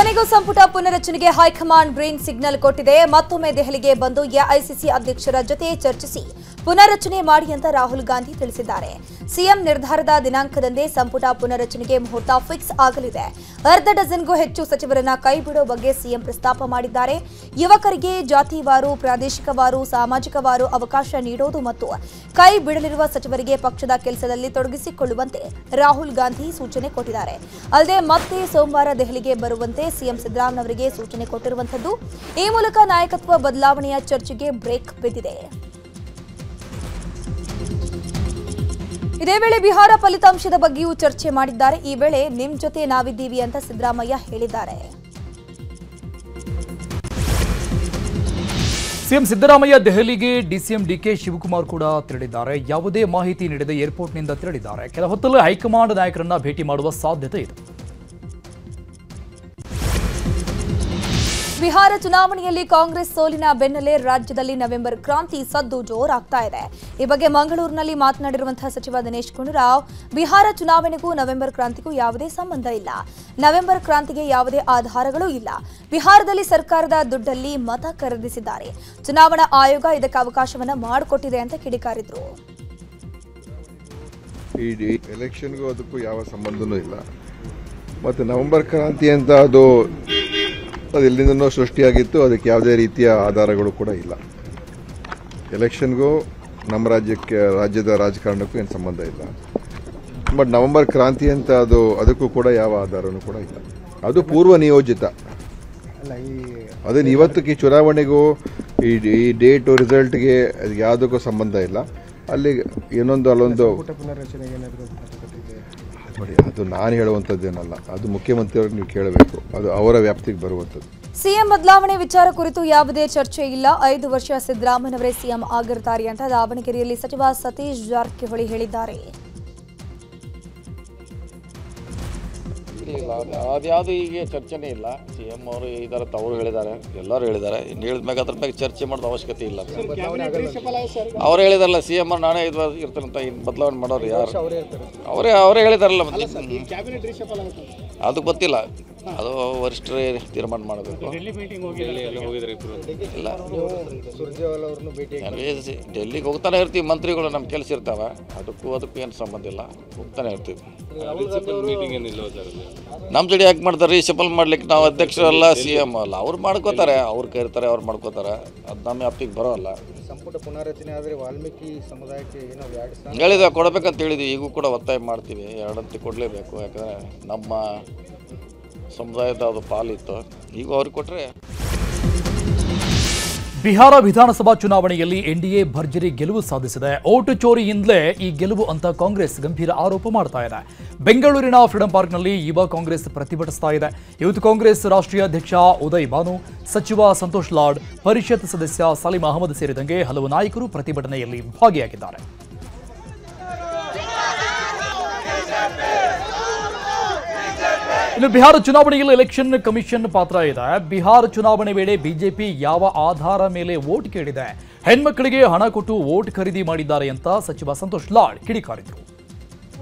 ಕೊನೆಗೂ ಸಂಪುಟ ಪುನರಚನೆಗೆ high command green signal ಕೊಟ್ಟಿದೆ. ಮತ್ತೊಮ್ಮೆ ದೆಹಲಿಗೆ ಬಂದು ಎಐಸಿಸಿ ಅಧ್ಯಕ್ಷರ ಜೊತೆ ಚರ್ಚಿಸಿ ಪುನರಚನೆ ಮಾಡಿ ಅಂತ ರಾಹುಲ್ ಗಾಂಧಿ ತಿಳಿಸಿದ್ದಾರೆ. ಸಿಎಂ ನಿರ್ಧಾರದ ದಿನಾಂಕದಂದೇ ಸಂಪುಟ ಪುನರಚನೆಗೆ ಮುಹೂರ್ತ ಫಿಕ್ಸ್ ಆಗಲಿದೆ. ಅರ್ಧ ಡಜನ್ಗೂ ಹೆಚ್ಚು ಸಚಿವರನ್ನ ಕೈಬಿಡೋ ಬಗ್ಗೆ ಸಿಎಂ ಪ್ರಸ್ತಾಪ ಮಾಡಿದ್ದಾರೆ. ಯುವಕರಿಗೆ ಜಾತಿವಾರು, ಪ್ರಾದೇಶಿಕವಾರು, ಸಾಮಾಜಿಕವಾರು ಅವಕಾಶ ನೀಡೋದು ಮತ್ತು ಕೈ ಬಿಡಲಿರುವ ಸಚಿವರಿಗೆ ಪಕ್ಷದ ಕೆಲಸದಲ್ಲಿ ತೊಡಗಿಸಿಕೊಳ್ಳುವಂತೆ ರಾಹುಲ್ ಗಾಂಧಿ ಸೂಚನೆ ಕೊಟ್ಟಿದ್ದಾರೆ. ಅಲ್ಲದೆ ಮತ್ತೆ ಸೋಮವಾರ ದೆಹಲಿಗೆ ಬರುವಂತೆ ಸಿಎಂ ಸಿದ್ದರಾಮಯ್ಯ ಸೂಚನೆ ಕೊಟ್ಟಿರುವಂತದ್ದು. ಈ ಮೂಲಕ ನಾಯಕತ್ವ ಬದಲಾವಣೆಯ ಚರ್ಚೆಗೆ ಬ್ರೇಕ್ ಬಿದ್ದಿದೆ. ಇದೇ ವೇಳೆ ಬಿಹಾರ ಫಲಿತಾಂಶದ ಬಗ್ಗೆಯೂ ಚರ್ಚೆ ಮಾಡಿದ್ದಾರೆ. ಈ ವೇಳೆ ನಿಮ್ ಜೊತೆ ನಾವಿದ್ದೀವಿ ಅಂತ ಸಿದ್ದರಾಮಯ್ಯ ಹೇಳಿದ್ದಾರೆ. ಸಿಎಂ ಸಿದ್ದರಾಮಯ್ಯ ದೆಹಲಿಗೆ ಡಿಸಿಎಂ ಡಿಕೆ ಶಿವಕುಮಾರ್ ಕೂಡ ತೆರಳಿದ್ದಾರೆ. ಯಾವುದೇ ಮಾಹಿತಿ ನೀಡದೆ ಏರ್ಪೋರ್ಟ್ನಿಂದ ತೆರಳಿದ್ದಾರೆ. ಕೆಲ ಹೊತ್ತಲ್ಲೇ ಹೈಕಮಾಂಡ್ ನಾಯಕರನ್ನ ಭೇಟಿ ಮಾಡುವ ಸಾಧ್ಯತೆ ಇದೆ. ಬಿಹಾರ ಚುನಾವಣೆಯಲ್ಲಿ ಕಾಂಗ್ರೆಸ್ ಸೋಲಿನ ಬೆನ್ನಲ್ಲೇ ರಾಜ್ಯದಲ್ಲಿ ನವೆಂಬರ್ ಕ್ರಾಂತಿ ಸದ್ದು ಜೋರಾಗ್ತಾ ಇದೆ. ಈ ಬಗ್ಗೆ ಮಂಗಳೂರಿನಲ್ಲಿ ಮಾತನಾಡಿರುವಂತಹ ಸಚಿವ ದಿನೇಶ್ ಗುಂಡೂರಾವ್, ಬಿಹಾರ ಚುನಾವಣೆಗೂ ನವೆಂಬರ್ ಕ್ರಾಂತಿಗೂ ಯಾವುದೇ ಸಂಬಂಧ ಇಲ್ಲ. ನವೆಂಬರ್ ಕ್ರಾಂತಿಗೆ ಯಾವುದೇ ಆಧಾರಗಳೂ ಇಲ್ಲ. ಬಿಹಾರದಲ್ಲಿ ಸರ್ಕಾರದ ದುಡ್ಡಲ್ಲಿ ಮತ ಖರೀದಿಸಿದ್ದಾರೆ. ಚುನಾವಣಾ ಆಯೋಗ ಇದಕ್ಕೆ ಅವಕಾಶವನ್ನ ಮಾಡಿಕೊಟ್ಟಿದೆ ಅಂತ ಕಿಡಿಕಾರಿದ್ರು. ಈ ಎಲೆಕ್ಷನ್ಗೂ ಅದಕ್ಕೂ ಯಾವ ಸಂಬಂಧನೂ ಇಲ್ಲ. ಮತ್ತು ನವೆಂಬರ್ ಕ್ರಾಂತಿ ಅಂತ ಅದು ಎಲ್ಲಿಂದನೋ ಸೃಷ್ಟಿಯಾಗಿತ್ತು. ಅದಕ್ಕೆ ಯಾವುದೇ ರೀತಿಯ ಆಧಾರಗಳು ಕೂಡ ಇಲ್ಲ. ಎಲೆಕ್ಷನ್ಗೂ ನಮ್ಮ ರಾಜ್ಯದ ರಾಜಕಾರಣಕ್ಕೂ ಏನು ಸಂಬಂಧ ಇಲ್ಲ. ಬಟ್ ನವೆಂಬರ್ ಕ್ರಾಂತಿ ಅಂತ ಅದಕ್ಕೂ ಕೂಡ ಯಾವ ಆಧಾರನೂ ಕೂಡ ಇಲ್ಲ. ಅದು ಪೂರ್ವ ನಿಯೋಜಿತ. ಅದನ್ನು ಇವತ್ತಿಗೆ ಚುನಾವಣೆಗೂ ಈ ಡೇಟು ರಿಸಲ್ಟ್ಗೆ ಯಾವುದಕ್ಕೂ ಸಂಬಂಧ ಇಲ್ಲ. ಅಲ್ಲಿ ಅಲ್ಲೊಂದು ನೋಡಿ, ಅದು ನಾನು ಹೇಳುವಂಥದ್ದೇನಲ್ಲ. ಅದು ಮುಖ್ಯಮಂತ್ರಿಯವ್ರಿಗೆ ನೀವು ಕೇಳಬೇಕು. ಅದು ಅವರ ವ್ಯಾಪ್ತಿಗೆ ಬರುವಂಥದ್ದು. ಸಿಎಂ ಬದಲಾವಣೆ ವಿಚಾರ ಕುರಿತು ಯಾವುದೇ ಚರ್ಚೆ ಇಲ್ಲ. 5 ವರ್ಷ ಸಿದ್ದರಾಮಯ್ಯವರೇ ಸಿಎಂ ಆಗಿರ್ತಾರೆ ಅಂತ ದಾವಣಗೆರೆಯಲ್ಲಿ ಸಚಿವ ಸತೀಶ್ ಜಾರಕಿಹೊಳಿ ಹೇಳಿದ್ದಾರೆ. ಅದ್ಯಾವುದು ಈಗ ಚರ್ಚೆನೇ ಇಲ್ಲ. ಸಿಎಂ ಅವರು ಇದ್ದಾರೆ, ಅವರು ಹೇಳಿದ್ದಾರೆ, ಎಲ್ಲರೂ ಹೇಳಿದ್ದಾರೆ. ಇನ್ನು ಹೇಳಿದ್ಮ್ಯಾಗ ಅದ್ರ ಬಗ್ಗೆ ಚರ್ಚೆ ಮಾಡೋದು ಅವಶ್ಯಕತೆ ಇಲ್ಲ. ಅವ್ರು ಹೇಳಿದಾರಲ್ಲ, ಸಿಎಂ ಅವ್ರು ನಾನೇ ಇರ್ತಾರಂತ. ಇನ್ನು ಬದಲಾವಣೆ ಮಾಡೋರು ಯಾರು? ಅವರೇ ಹೇಳಿದಾರಲ್ಲ. ಅದು ಗೊತ್ತಿಲ್ಲ. ಅದು ವರಿಷ್ಠರೇ ತೀರ್ಮಾನ ಮಾಡಬೇಕು. ಇಲ್ಲ, ಡೆಲ್ಲಿಗೆ ಹೋಗ್ತಾನೆ ಇರ್ತೀವಿ. ಮಂತ್ರಿಗಳು ನಮ್ಮ ಕೆಲಸ ಇರ್ತಾವೆ. ಅದಕ್ಕೂ ಏನು ಸಂಬಂಧ ಇಲ್ಲ. ಹೋಗ್ತಾನೆ ಇರ್ತೀವಿ. ನಮ್ಮ ಜೋಡಿ ಯಾಕೆ ಮಾಡ್ತಾರೆ? ರೀಶಫಲ್ ಮಾಡ್ಲಿಕ್ಕೆ ನಾವು ಅಧ್ಯಕ್ಷರಲ್ಲ, ಸಿಎಂ ಅಲ್ಲ. ಅವ್ರು ಮಾಡ್ಕೋತಾರೆ, ಅವ್ರು ಕರೀತಾರೆ, ಅವ್ರು ಮಾಡ್ಕೋತಾರೆ. ಅದು ನಮ್ಮ ವ್ಯಾಪ್ತಿಗೆ ಬರೋಲ್ಲ. ಸಂಪುಟ ಪುನಾರಚನೆ ಆದರೆ ವಾಲ್ಮೀಕಿ ಸಮುದಾಯಕ್ಕೆ ಏನೋ ಹೇಳಿದ್ವಿ, ಕೊಡಬೇಕಂತ ಹೇಳಿದ್ವಿ. ಈಗೂ ಕೂಡ ಒತ್ತಾಯ ಮಾಡ್ತೀವಿ. 2 ಅಂತಿ ಕೊಡಲೇಬೇಕು. ಯಾಕಂದರೆ ನಮ್ಮ ಸಮುದಾಯದ ಅದು ಪಾಲಿತ್ತು. ಈಗ ಅವ್ರಿಗೆ ಕೊಟ್ಟರೆ. ಬಿಹಾರ ವಿಧಾನಸಭಾ ಚುನಾವಣೆಯಲ್ಲಿ ಎನ್ಡಿಎ ಭರ್ಜರಿ ಗೆಲುವು ಸಾಧಿಸಿದೆ. ಓಟು ಚೋರಿಯಿಂದಲೇ ಈ ಗೆಲುವು ಅಂತ ಕಾಂಗ್ರೆಸ್ ಗಂಭೀರ ಆರೋಪ ಮಾಡ್ತಾ ಇದೆ. ಬೆಂಗಳೂರಿನ ಫ್ರೀಡಂ ಪಾರ್ಕ್ನಲ್ಲಿ ಯುವ ಕಾಂಗ್ರೆಸ್ ಪ್ರತಿಭಟಿಸ್ತಾ ಇದೆ. ಯೂತ್ ಕಾಂಗ್ರೆಸ್ ರಾಷ್ಟ್ರೀಯ ಅಧ್ಯಕ್ಷ ಉದಯ್ ಭಾನು, ಸಚಿವ ಸಂತೋಷ್ ಲಾಡ್, ಪರಿಷತ್ ಸದಸ್ಯ ಸಲೀಂ ಅಹಮದ್ ಸೇರಿದಂತೆ ಹಲವು ನಾಯಕರು ಪ್ರತಿಭಟನೆಯಲ್ಲಿ ಭಾಗಿಯಾಗಿದ್ದಾರೆ. ಇನ್ನು ಬಿಹಾರ ಚುನಾವಣೆಯಲ್ಲಿ ಎಲೆಕ್ಷನ್ ಕಮಿಷನ್ ಪಾತ್ರ ಇದೆ. ಬಿಹಾರ ಚುನಾವಣೆ ವೇಳೆ ಬಿಜೆಪಿ ಯಾವ ಆಧಾರ ಮೇಲೆ ವೋಟ್ ಕೇಳಿದೆ? ಹೆಣ್ಮಕ್ಕಳಿಗೆ ಹಣ ಕೊಟ್ಟು ವೋಟ್ ಖರೀದಿ ಮಾಡಿದ್ದಾರೆ ಅಂತ ಸಚಿವ ಸಂತೋಷ್ ಲಾಡ್ ಕಿಡಿಕಾರಿದ್ರು.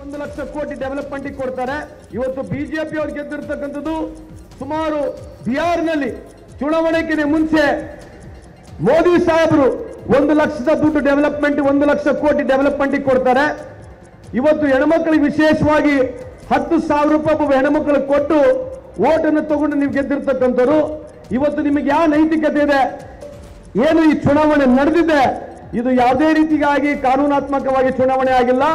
1 ಲಕ್ಷ ಕೋಟಿ ಡೆವಲಪ್ಮೆಂಟ್ ಕೊಡ್ತಾರೆ. ಇವತ್ತು ಬಿಜೆಪಿ ಅವರು ಗೆದ್ದಿರ್ತಕ್ಕಂಥದ್ದು ಸುಮಾರು ಬಿಹಾರ್ನಲ್ಲಿ ಚುನಾವಣೆಗೆ ಮುಂಚೆ ಮೋದಿ ಸಾಹೇಬರು 1 ಲಕ್ಷದ ದುಡ್ಡು ಡೆವಲಪ್ಮೆಂಟ್, 1 ಲಕ್ಷ ಕೋಟಿ ಡೆವಲಪ್ಮೆಂಟ್ ಕೊಡ್ತಾರೆ. ಇವತ್ತು ಹೆಣ್ಮಕ್ಳಿಗೆ ವಿಶೇಷವಾಗಿ 10,000 ರೂಪಾಯಿ ಹೆಣ್ಮಕ್ಳಿಗೆ ಕೊಟ್ಟು ಓಟನ್ನು ತಗೊಂಡು ನೀವು ಗೆದ್ದಿರ್ತಕ್ಕಂಥವ್ರು. ಇವತ್ತು ನಿಮಗೆ ಯಾವ ನೈತಿಕತೆ ಇದೆ? ಏನು ಈ ಚುನಾವಣೆ ನಡೆದಿದೆ, ಇದು ಯಾವುದೇ ರೀತಿಯಾಗಿ ಕಾನೂನಾತ್ಮಕವಾಗಿ ಚುನಾವಣೆ ಆಗಿಲ್ಲ.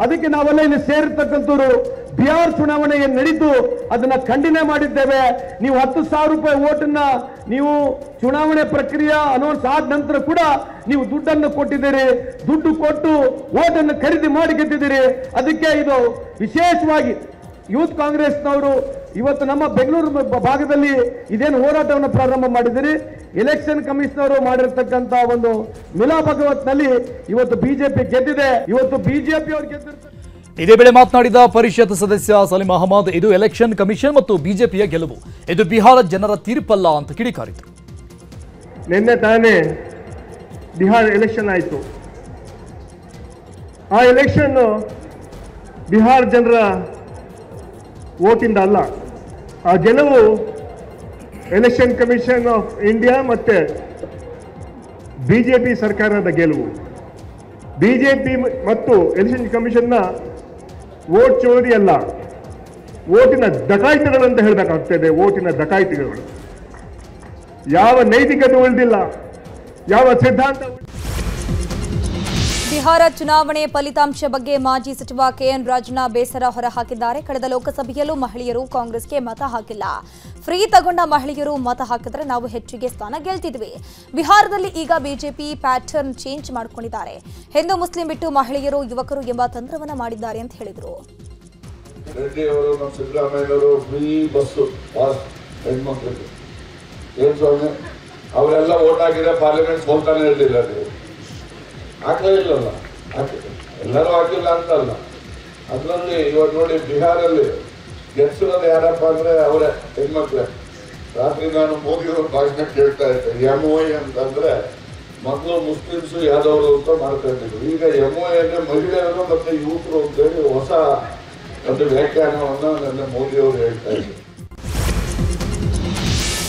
ಅದಕ್ಕೆ ನಾವೆಲ್ಲ ಇಲ್ಲಿ ಸೇರಿರ್ತಕ್ಕಂಥವ್ರು ಬಿಹಾರ್ ಚುನಾವಣೆ ಏನು ನಡೀತು ಅದನ್ನ ಖಂಡನೆ ಮಾಡಿದ್ದೇವೆ. ನೀವು 10,000 ರೂಪಾಯಿ ಓಟನ್ನ ನೀವು ಚುನಾವಣೆ ಪ್ರಕ್ರಿಯೆ ಅನೌನ್ಸ್ ಆದ ನಂತರ ಕೂಡ ನೀವು ದುಡ್ಡನ್ನು ಕೊಟ್ಟಿದ್ದೀರಿ. ದುಡ್ಡು ಕೊಟ್ಟು ಓಟನ್ನು ಖರೀದಿ ಮಾಡಿ ಗೆದ್ದಿದ್ದೀರಿ. ಅದಕ್ಕೆ ಇದು ವಿಶೇಷವಾಗಿ ಯೂತ್ ಕಾಂಗ್ರೆಸ್ನವರು ಇವತ್ತು ನಮ್ಮ ಬೆಂಗಳೂರು ಭಾಗದಲ್ಲಿ ಇದೇನು ಹೋರಾಟವನ್ನು ಪ್ರಾರಂಭ ಮಾಡಿದಿರಿ. ಎಲೆಕ್ಷನ್ ಕಮಿಷನರ್ ಮಾಡಿರ್ತಕ್ಕಂಥ ಒಂದು ಮಿಲಾ ಭಗವತ್ನಲ್ಲಿ ಇವತ್ತು ಬಿಜೆಪಿ ಗೆದ್ದಿದೆ. ಇವತ್ತು ಬಿಜೆಪಿ ಅವರು ಗೆದ್ದಿರ್ತಾರೆ. ಇದೇ ವೇಳೆ ಮಾತನಾಡಿದ ಪರಿಷತ್ ಸದಸ್ಯ ಸಲೀಂ ಅಹಮದ್, ಇದು ಎಲೆಕ್ಷನ್ ಕಮಿಷನ್ ಮತ್ತು ಬಿಜೆಪಿಯ ಗೆಲುವು, ಇದು ಬಿಹಾರ ಜನರ ತೀರ್ಪಲ್ಲ ಅಂತ ಕಿಡಿಕಾರಿದ್ರು. ನಿನ್ನೆ ತಾನೇ ಬಿಹಾರ ಎಲೆಕ್ಷನ್ ಆಯಿತು. ಆ ಎಲೆಕ್ಷನ್ ಬಿಹಾರ ಜನರ ವೋಟಿಂದ ಅಲ್ಲ. ಆ ಗೆಲುವು ಎಲೆಕ್ಷನ್ ಕಮಿಷನ್ ಆಫ್ ಇಂಡಿಯಾ ಮತ್ತೆ ಬಿಜೆಪಿ ಸರ್ಕಾರದ ಗೆಲುವು. ಬಿಜೆಪಿ ಮತ್ತು ಎಲೆಕ್ಷನ್ ಕಮಿಷನ್ನ ವೋಟ್ ಚೋರಿ ಅಲ್ಲ, ವೋಟಿನ ಡಕಾಯಿತಿಗಳು ಅಂತ ಹೇಳಬೇಕಾಗ್ತದೆ. ವೋಟಿನ ಡಕಾಯಿತಿಗಳು. ಯಾವ ನೈತಿಕತೆ ಉಳಿದಿಲ್ಲ, ಯಾವ ಸಿದ್ಧಾಂತ. ಬಿಹಾರ ಚುನಾವಣೆ ಫಲಿತಾಂಶ ಬಗ್ಗೆ ಮಾಜಿ ಸಚಿವ ಕೆಎನ್ ರಾಜಣ್ಣ ಬೇಸರ ಹೊರಹಾಕಿದ್ದಾರೆ. ಕಳೆದ ಲೋಕಸಭೆಯಲ್ಲೂ ಮಹಿಳೆಯರು ಕಾಂಗ್ರೆಸ್ಗೆ ಮತ ಹಾಕಿಲ್ಲ. ಫ್ರೀ ತಗೊಂಡ ಮಹಿಳೆಯರು ಮತ ಹಾಕಿದ್ರೆ ನಾವು ಹೆಚ್ಚಿಗೆ ಸ್ಥಾನ ಗೆಲ್ತಿದ್ವಿ. ಬಿಹಾರದಲ್ಲಿ ಈಗ ಬಿಜೆಪಿ ಪ್ಯಾಟರ್ನ್ ಚೇಂಜ್ ಮಾಡಿಕೊಂಡಿದ್ದಾರೆ. ಹಿಂದೂ ಮುಸ್ಲಿಂ ಬಿಟ್ಟು ಮಹಿಳೆಯರು ಯುವಕರು ಎಂಬ ತಂತ್ರವನ್ನ ಮಾಡಿದ್ದಾರೆ ಅಂತ ಹೇಳಿದರು. ರೆಡ್ಡಿ ಅವರು ನಮ್ಮ ಸಿದ್ದರಾಮಯ್ಯವರು ಫ್ರೀ ಬಸ್ಸು ಪಾಸ್ ಹೆಣ್ಮಕ್ಳಿಗೆ ಏನು ಸ್ವಾಮಿ ಅವರೆಲ್ಲ ಓಟ್ ಹಾಕಿದ್ರೆ ಪಾರ್ಲಿಮೆಂಟ್ ಸೋಲ್ತಾನೆ ಇರಲಿಲ್ಲ. ನೀವು ಹಾಕಲೇ ಇಲ್ಲಲ್ಲ, ಎಲ್ಲರೂ ಹಾಕಿಲ್ಲ ಅಂತಲ್ಲ. ಅದರಲ್ಲಿ ಇವಾಗ ನೋಡಿ ಬಿಹಾರಲ್ಲಿ ಗೆಲ್ಸಿರೋದು ಯಾರಪ್ಪ ಅಂದ್ರೆ ಅವರೇ ಹೆಣ್ಮಕ್ಳೆ. ರಾತ್ರಿ ನಾನು ಮೋದಿಯವ್ರ ಭಾಷಣ ಕೇಳ್ತಾ ಇದ್ದೆ. MOI ಅಂತಂದ್ರೆ ಮೊದಲು ಮುಸ್ಲಿಮ್ಸು ಯಾದವರು ಅಂತ ಮಾಡ್ತಾ ಇದ್ದಿದ್ರು. ಈಗ MOI ಅಂದ್ರೆ ಮಹಿಳೆಯರು ಮತ್ತೆ ಯುವಕರು ಅಂತೇಳಿ ಹೊಸ ಒಂದು ವ್ಯಾಖ್ಯಾನವನ್ನು ನನ್ನ ಮೋದಿಯವರು ಹೇಳ್ತಾ ಇದ್ದಾರೆ.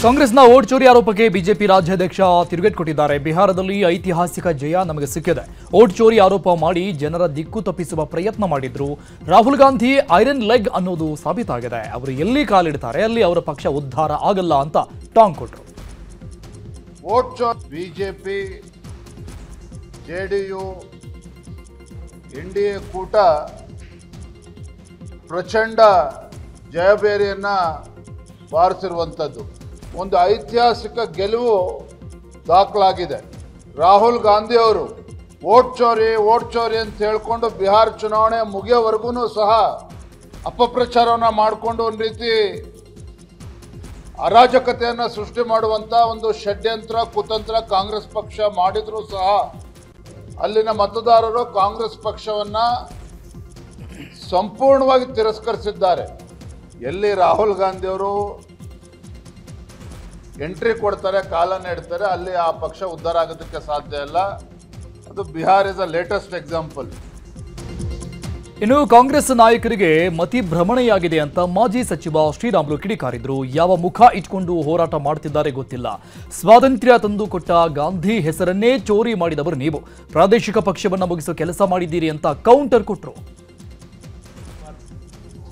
ಕಾಂಗ್ರೆಸ್ನ ವೋಟ್ ಚೋರಿ ಆರೋಪಕ್ಕೆ ಬಿಜೆಪಿ ರಾಜ್ಯಾಧ್ಯಕ್ಷ ತಿರುಗೇಟು ಕೊಟ್ಟಿದ್ದಾರೆ. ಬಿಹಾರದಲ್ಲಿ ಐತಿಹಾಸಿಕ ಜಯ ನಮಗೆ ಸಿಕ್ಕಿದೆ. ವೋಟ್ ಚೋರಿ ಆರೋಪ ಮಾಡಿ ಜನರ ದಿಕ್ಕು ತಪ್ಪಿಸುವ ಪ್ರಯತ್ನ ಮಾಡಿದ್ರು. ರಾಹುಲ್ ಗಾಂಧಿ ಐರನ್ ಲೆಗ್ ಅನ್ನೋದು ಸಾಬೀತಾಗಿದೆ. ಅವರು ಎಲ್ಲಿ ಕಾಲಿಡ್ತಾರೆ ಅಲ್ಲಿ ಅವರ ಪಕ್ಷ ಉದ್ಧಾರ ಆಗಲ್ಲ ಅಂತ ಟಾಂಗ್ ಕೊಟ್ಟರು. ವೋಟ್ ಚೋರಿ ಬಿಜೆಪಿ JDU NDA ಕೂಟ ಪ್ರಚಂಡ ಜಯಬೇರಿಯನ್ನ ಬಾರಿಸಿರುವಂಥದ್ದು. ಒಂದು ಐತಿಹಾಸಿಕ ಗೆಲುವು ದಾಖಲಾಗಿದೆ. ರಾಹುಲ್ ಗಾಂಧಿ ಅವರು ವೋಟ್ ಚೋರಿ ಅಂತ ಹೇಳ್ಕೊಂಡು ಬಿಹಾರ ಚುನಾವಣೆ ಮುಗಿಯೋವರೆಗೂ ಸಹ ಅಪಪ್ರಚಾರವನ್ನು ಮಾಡಿಕೊಂಡು ಒಂದು ರೀತಿ ಅರಾಜಕತೆಯನ್ನು ಸೃಷ್ಟಿ ಮಾಡುವಂಥ ಒಂದು ಷಡ್ಯಂತ್ರ ಕುತಂತ್ರ ಕಾಂಗ್ರೆಸ್ ಪಕ್ಷ ಮಾಡಿದರೂ ಸಹ ಅಲ್ಲಿನ ಮತದಾರರು ಕಾಂಗ್ರೆಸ್ ಪಕ್ಷವನ್ನು ಸಂಪೂರ್ಣವಾಗಿ ತಿರಸ್ಕರಿಸಿದ್ದಾರೆ. ಎಲ್ಲಿ ರಾಹುಲ್ ಗಾಂಧಿಯವರು ಎಂಟ್ರಿ ಕೊಡ್ತಾರೆ, ಕಾಲನ್ನು ಇಡ್ತಾರೆ, ಅಲ್ಲಿ ಆ ಪಕ್ಷ ಉದ್ಧಾರ ಆಗೋದಕ್ಕೆ ಸಾಧ್ಯ ಇಲ್ಲ. ಅದು Bihar is a latest example. ಇನ್ನು ಕಾಂಗ್ರೆಸ್ ನಾಯಕರಿಗೆ ಮತಿ ಭ್ರಮಣೆಯಾಗಿದೆ ಅಂತ ಮಾಜಿ ಸಚಿವ ಶ್ರೀರಾಮುಲು ಕಿಡಿಕಾರಿದ್ರು. ಯಾವ ಮುಖ ಇಟ್ಕೊಂಡು ಹೋರಾಟ ಮಾಡ್ತಿದ್ದಾರೆ ಗೊತ್ತಿಲ್ಲ. ಸ್ವಾತಂತ್ರ್ಯ ತಂದು ಕೊಟ್ಟ ಗಾಂಧಿ ಹೆಸರನ್ನೇ ಚೋರಿ ಮಾಡಿದವರು ನೀವು. ಪ್ರಾದೇಶಿಕ ಪಕ್ಷವನ್ನ ಮುಗಿಸೋ ಕೆಲಸ ಮಾಡಿದ್ದೀರಿ ಅಂತ ಕೌಂಟರ್ ಕೊಟ್ಟರು.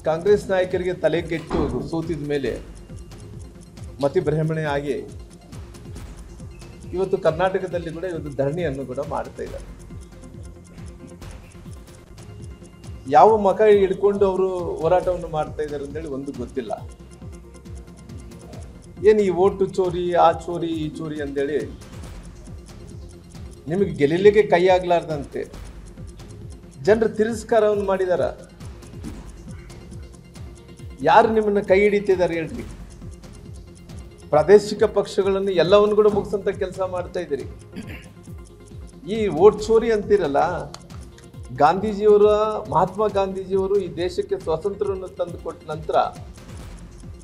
ಕಾಂಗ್ರೆಸ್ ನಾಯಕರಿಗೆ ತಲೆ ಕೆಟ್ಟು ಸೋತಿದ ಮೇಲೆ ಮತಿ ಭ್ರಮಣೆ ಆಗಿ ಇವತ್ತು ಕರ್ನಾಟಕದಲ್ಲಿ ಕೂಡ ಇವತ್ತು ಧರಣಿಯನ್ನು ಕೂಡ ಮಾಡ್ತಾ ಇದ್ದಾರೆ. ಯಾವ ಮಕ ಹಿಡ್ಕೊಂಡು ಅವರು ಹೋರಾಟವನ್ನು ಮಾಡ್ತಾ ಇದ್ದಾರೆ ಅಂತೇಳಿ ಒಂದು ಗೊತ್ತಿಲ್ಲ. ಏನು ಈ ಓಟು ಚೋರಿ, ಆ ಚೋರಿ, ಈ ಚೋರಿ ಅಂತೇಳಿ ನಿಮಗೆ ಗೆಲ್ಲಲಿಕ್ಕೆ ಕೈ ಆಗ್ಲಾರ್ದಂತೆ ಜನರು ತಿರಸ್ಕಾರವನ್ನು ಮಾಡಿದಾರ. ಯಾರು ನಿಮ್ಮನ್ನ ಕೈ ಹಿಡಿತಿದ್ದಾರೆ ಹೇಳ್ರಿ? ಪ್ರಾದೇಶಿಕ ಪಕ್ಷಗಳನ್ನು ಎಲ್ಲವನ್ನು ಕೂಡ ಮುಗಿಸಂತ ಕೆಲಸ ಮಾಡ್ತಾ ಇದ್ದೀರಿ. ಈ ವೋಟ್ ಚೋರಿ ಅಂತಿರಲ್ಲ, ಗಾಂಧೀಜಿಯವರ ಮಹಾತ್ಮ ಗಾಂಧೀಜಿಯವರು ಈ ದೇಶಕ್ಕೆ ಸ್ವಾತಂತ್ರ್ಯವನ್ನು ತಂದು ಕೊಟ್ಟ ನಂತರ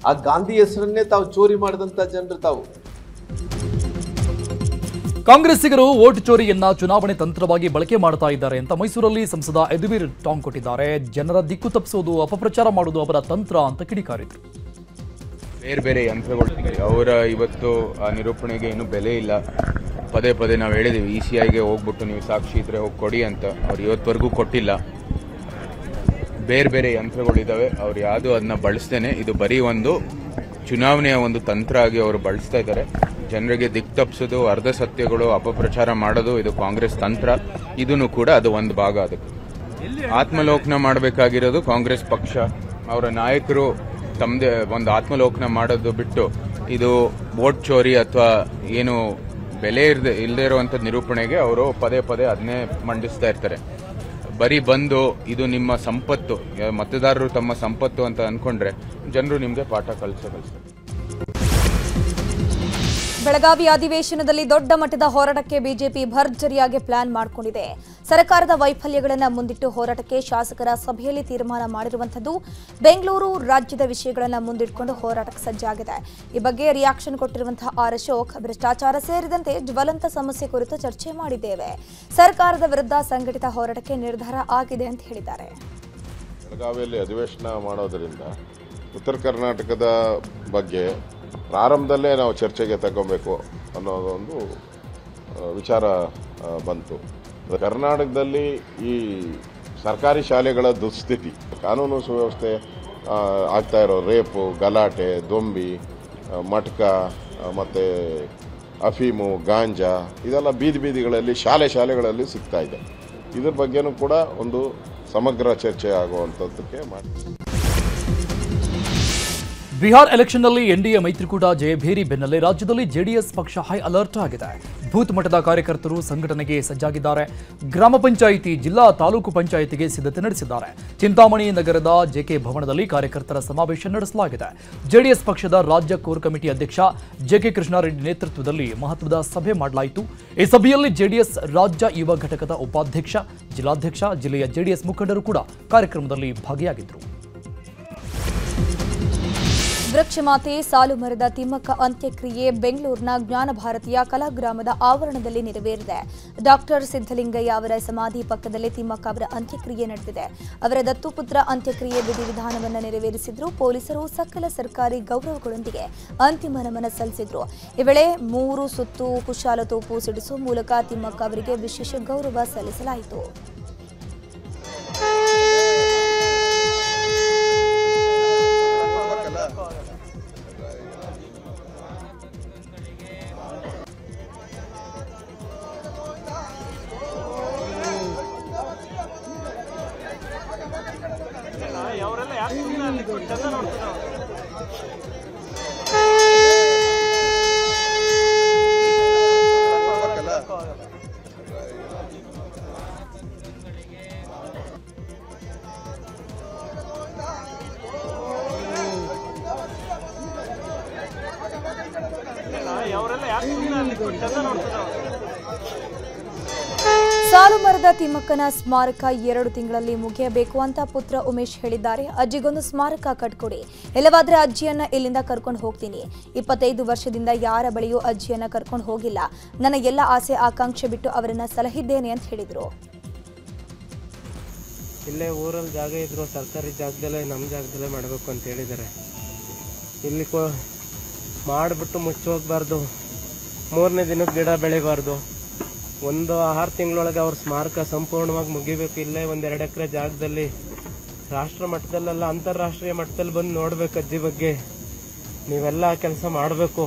ಆ ಗಾಂಧಿ ಹೆಸರನ್ನೇ ತಾವು ಚೋರಿ ಮಾಡಿದಂತ ಜನರು ತಾವು. ಕಾಂಗ್ರೆಸ್ಸಿಗರು ವೋಟ್ ಚೋರಿಯನ್ನ ಚುನಾವಣೆ ತಂತ್ರವಾಗಿ ಬಳಕೆ ಮಾಡ್ತಾ ಇದ್ದಾರೆ ಅಂತ ಮೈಸೂರಲ್ಲಿ ಸಂಸದ ಯದುವೀರ್ ಟಾಂಗ್ ಕೊಟ್ಟಿದ್ದಾರೆ. ಜನರ ದಿಕ್ಕು ತಪ್ಪಿಸೋದು, ಅಪಪ್ರಚಾರ ಮಾಡೋದು ಅವರ ತಂತ್ರ ಅಂತ ಕಿಡಿಕಾರಿದ್ರು. ಬೇರೆ ಬೇರೆ ಯಂತ್ರಗಳು ಅವರ ಇವತ್ತು ಆ ನಿರೂಪಣೆಗೆ ಇನ್ನೂ ಬೆಲೆ ಇಲ್ಲ. ಪದೇ ಪದೇ ನಾವು ಹೇಳಿದ್ದೀವಿ ECIಗೆ ಹೋಗ್ಬಿಟ್ಟು ನೀವು ಸಾಕ್ಷಿ ಇದ್ರೆ ಹೋಗಿ ಕೊಡಿ ಅಂತ. ಅವ್ರು ಇವತ್ತವರೆಗೂ ಕೊಟ್ಟಿಲ್ಲ. ಬೇರೆ ಬೇರೆ ಯಂತ್ರಗಳಿದ್ದಾವೆ, ಅವ್ರು ಯಾವುದು ಅದನ್ನ ಬಳಸ್ತೇನೆ. ಇದು ಬರೀ ಒಂದು ಚುನಾವಣೆಯ ಒಂದು ತಂತ್ರ ಆಗಿ ಅವರು ಬಳಸ್ತಾ ಇದ್ದಾರೆ. ಜನರಿಗೆ ದಿಕ್ಕು ತಪ್ಪಿಸೋದು, ಅರ್ಧ ಸತ್ಯಗಳು, ಅಪಪ್ರಚಾರ ಮಾಡೋದು ಇದು ಕಾಂಗ್ರೆಸ್ ತಂತ್ರ. ಇದನ್ನು ಕೂಡ ಅದು ಒಂದು ಭಾಗ. ಅದಕ್ಕೆ ಆತ್ಮಲೋಕನ ಮಾಡಬೇಕಾಗಿರೋದು ಕಾಂಗ್ರೆಸ್ ಪಕ್ಷ. ಅವರ ನಾಯಕರು ತಮ್ಮದೇ ಒಂದು ಆತ್ಮಲೋಕನ ಮಾಡೋದು ಬಿಟ್ಟು ಇದು ವೋಟ್ ಚೋರಿ ಅಥವಾ ಏನು ಬೆಲೆ ಇಲ್ಲದೆ ಇರುವಂಥ ನಿರೂಪಣೆಗೆ ಅವರು ಪದೇ ಪದೇ ಅದನ್ನೇ ಮಂಡಿಸ್ತಾ ಇರ್ತಾರೆ. ಬರೀ ಬಂದು ಇದು ನಿಮ್ಮ ಸಂಪತ್ತು, ಮತದಾರರು ತಮ್ಮ ಸಂಪತ್ತು ಅಂತ ಅನ್ಕೊಂಡ್ರೆ ಜನರು ನಿಮಗೆ ಪಾಠ ಕಲಿಸ್ತಾರೆ. ಬೆಳಗಾವಿ ಅಧಿವೇಶನದಲ್ಲಿ ದೊಡ್ಡ ಮಟ್ಟದ ಹೋರಾಟಕ್ಕೆ ಬಿಜೆಪಿ ಭರ್ಜರಿಯಾಗಿ ಪ್ಲಾನ್ ಮಾಡಿಕೊಂಡಿದೆ. ಸರ್ಕಾರದ ವೈಫಲ್ಯಗಳನ್ನು ಮುಂದಿಟ್ಟು ಹೋರಾಟಕ್ಕೆ ಶಾಸಕರ ಸಭೆಯಲ್ಲಿ ತೀರ್ಮಾನ ಮಾಡಿರುವಂಥದ್ದು. ಬೆಂಗಳೂರು ರಾಜ್ಯದ ವಿಷಯಗಳನ್ನು ಮುಂದಿಟ್ಟುಕೊಂಡು ಹೋರಾಟಕ್ಕೆ ಸಜ್ಜಾಗಿದೆ. ಈ ಬಗ್ಗೆ ರಿಯಾಕ್ಷನ್ ಕೊಟ್ಟಿರುವಂತಹ ಆರ್ ಅಶೋಕ್, ಭ್ರಷ್ಟಾಚಾರ ಸೇರಿದಂತೆ ಜ್ವಲಂತ ಸಮಸ್ಯೆ ಕುರಿತು ಚರ್ಚೆ ಮಾಡಿದ್ದೇವೆ. ಸರ್ಕಾರದ ವಿರುದ್ಧ ಸಂಘಟಿತ ಹೋರಾಟಕ್ಕೆ ನಿರ್ಧಾರ ಆಗಿದೆ ಅಂತ ಹೇಳಿದ್ದಾರೆ. ಬೆಳಗಾವಿಯಲ್ಲಿ ಅಧಿವೇಶನ ಮಾಡೋದರಿಂದ ಉತ್ತರ ಕರ್ನಾಟಕದ ಬಗ್ಗೆ ಪ್ರಾರಂಭದಲ್ಲೇ ನಾವು ಚರ್ಚೆಗೆ ತಗೋಬೇಕು ಅನ್ನೋದೊಂದು ವಿಚಾರ ಬಂತು. ಕರ್ನಾಟಕದಲ್ಲಿ ಈ ಸರ್ಕಾರಿ ಶಾಲೆಗಳ ದುಸ್ಥಿತಿ, ಕಾನೂನು ಸುವ್ಯವಸ್ಥೆ ಆಗ್ತಾ ಇರೋ ರೇಪು, ಗಲಾಟೆ, ದೊಂಬಿ, ಮಟ್ಕ ಮತ್ತು ಅಫೀಮು, ಗಾಂಜಾ ಇದೆಲ್ಲ ಬೀದಿಗಳಲ್ಲಿ ಶಾಲೆಗಳಲ್ಲಿ ಸಿಗ್ತಾ ಇದೆ. ಇದ್ರ ಬಗ್ಗೆನೂ ಕೂಡ ಒಂದು ಸಮಗ್ರ ಚರ್ಚೆ ಆಗುವಂಥದ್ದಕ್ಕೆ ಮಾಡಿ. ಬಿಹಾರ್ ಎಲೆಕ್ಷನ್ನಲ್ಲಿ ಎನ್ಡಿಎ ಮೈತ್ರಿಕೂಟ ಜಯಭೇರಿ ಬೆನ್ನಲ್ಲೇ ರಾಜ್ಯದಲ್ಲಿ ಜೆಡಿಎಸ್ ಪಕ್ಷ ಹೈ ಅಲರ್ಟ್ ಆಗಿದೆ. ಬೂತ್ ಮಟ್ಟದ ಕಾರ್ಯಕರ್ತರು ಸಂಘಟನೆಗೆ ಸಜ್ಜಾಗಿದ್ದಾರೆ. ಗ್ರಾಮ ಪಂಚಾಯಿತಿ, ಜಿಲ್ಲಾ ತಾಲೂಕು ಪಂಚಾಯಿತಿಗೆ ಸಿದ್ಧತೆ ನಡೆಸಿದ್ದಾರೆ. ಚಿಂತಾಮಣಿ ನಗರದ ಜೆಕೆ ಭವನದಲ್ಲಿ ಕಾರ್ಯಕರ್ತರ ಸಮಾವೇಶ ನಡೆಸಲಾಗಿದೆ. ಜೆಡಿಎಸ್ ಪಕ್ಷದ ರಾಜ್ಯ ಕೋರ್ ಕಮಿಟಿ ಅಧ್ಯಕ್ಷ ಜೆಕೆ ಕೃಷ್ಣಾರೆಡ್ಡಿ ನೇತೃತ್ವದಲ್ಲಿ ಮಹತ್ವದ ಸಭೆ ಮಾಡಲಾಯಿತು. ಈ ಸಭೆಯಲ್ಲಿ ಜೆಡಿಎಸ್ ರಾಜ್ಯ ಯುವ ಘಟಕದ ಉಪಾಧ್ಯಕ್ಷ, ಜಿಲ್ಲಾಧ್ಯಕ್ಷ, ಜಿಲ್ಲೆಯ ಜೆಡಿಎಸ್ ಮುಖಂಡರು ಕೂಡ ಕಾರ್ಯಕ್ರಮದಲ್ಲಿ ಭಾಗಿಯಾಗಿದ್ದರು. ವೃಕ್ಷಮಾತೆ ಸಾಲುಮರದ ತಿಮ್ಮಕ್ಕ ಅಂತ್ಯಕ್ರಿಯೆ ಬೆಂಗಳೂರಿನ ಜ್ಞಾನ ಭಾರತೀಯ ಕಲಾಗ್ರಾಮದ ಆವರಣದಲ್ಲಿ ನೆರವೇರಿದೆ. ಡಾಕ್ಟರ್ ಸಿದ್ದಲಿಂಗಯ್ಯ ಅವರ ಸಮಾಧಿ ಪಕ್ಕದಲ್ಲೇ ತಿಮ್ಮಕ್ಕ ಅವರ ಅಂತ್ಯಕ್ರಿಯೆ ನಡೆದಿದೆ. ಅವರ ದತ್ತುಪುತ್ರ ಅಂತ್ಯಕ್ರಿಯೆ ವಿಧಿವಿಧಾನವನ್ನು ನೆರವೇರಿಸಿದ್ರು. ಪೊಲೀಸರು ಸಕಲ ಸರ್ಕಾರಿ ಗೌರವಗಳೊಂದಿಗೆ ಅಂತಿಮ ನಮನ ಸಲ್ಲಿಸಿದ್ರು. ಈ ವೇಳೆ 3 ಸುತ್ತು ಕುಶಾಲತೋಪು ಸಿಡಿಸುವ ಮೂಲಕ ತಿಮ್ಮಕ್ಕ ಅವರಿಗೆ ವಿಶೇಷ ಗೌರವ ಸಲ್ಲಿಸಲಾಯಿತು. ಸಾಲುಮರದ ತಿಮ್ಮಕ್ಕನ ಸ್ಮಾರಕ 2 ತಿಂಗಳಲ್ಲಿ ಮುಗಿಯಬೇಕು ಅಂತ ಪುತ್ರ ಉಮೇಶ್ ಹೇಳಿದ್ದಾರೆ. ಅಜ್ಜಿಗೊಂದು ಸ್ಮಾರಕ ಕಟ್ಕೊಡಿ, ಇಲ್ಲವಾದ್ರೆ ಅಜ್ಜಿಯನ್ನ ಇಲ್ಲಿಂದ ಕರ್ಕೊಂಡು ಹೋಗ್ತೀನಿ. 25 ವರ್ಷದಿಂದ ಯಾರ ಬಳಿಯೂ ಅಜ್ಜಿಯನ್ನ ಕರ್ಕೊಂಡು ಹೋಗಿಲ್ಲ. ನನ್ನ ಎಲ್ಲ ಆಸೆ ಆಕಾಂಕ್ಷೆ ಬಿಟ್ಟು ಅವರನ್ನ ಸಲಹಿದ್ದೇನೆ ಅಂತ ಹೇಳಿದ್ರು. ಇಲ್ಲೇ ಊರಲ್ಲಿ ಜಾಗ ಇದ್ರು ಸರ್ಕಾರಿ ಜಾಗದಲ್ಲೇ ನಮ್ಮ ಜಾಗದಲ್ಲೇ ಮಾಡಬೇಕು ಅಂತ ಹೇಳಿದ್ದಾರೆ. ಇಲ್ಲಿ ಮಾಡಿಬಿಟ್ಟು ಮುಚ್ಚೋಗ್ಬಾರ್ದು, 3ನೇ ದಿನಕ್ಕೆ ಗಿಡ ಬೆಳಿಬಾರ್ದು. ಒಂದು 6 ತಿಂಗಳೊಳಗೆ ಅವ್ರ ಸ್ಮಾರಕ ಸಂಪೂರ್ಣವಾಗಿ ಮುಗಿಬೇಕು. ಇಲ್ಲೇ 1-2 ಎಕರೆ ಜಾಗದಲ್ಲಿ ರಾಷ್ಟ್ರ ಮಟ್ಟದಲ್ಲೆಲ್ಲ ಅಂತಾರಾಷ್ಟ್ರೀಯ ಮಟ್ಟದಲ್ಲಿ ಬಂದು ನೋಡ್ಬೇಕು ಅಜ್ಜಿ ಬಗ್ಗೆ. ನೀವೆಲ್ಲ ಕೆಲಸ ಮಾಡಬೇಕು.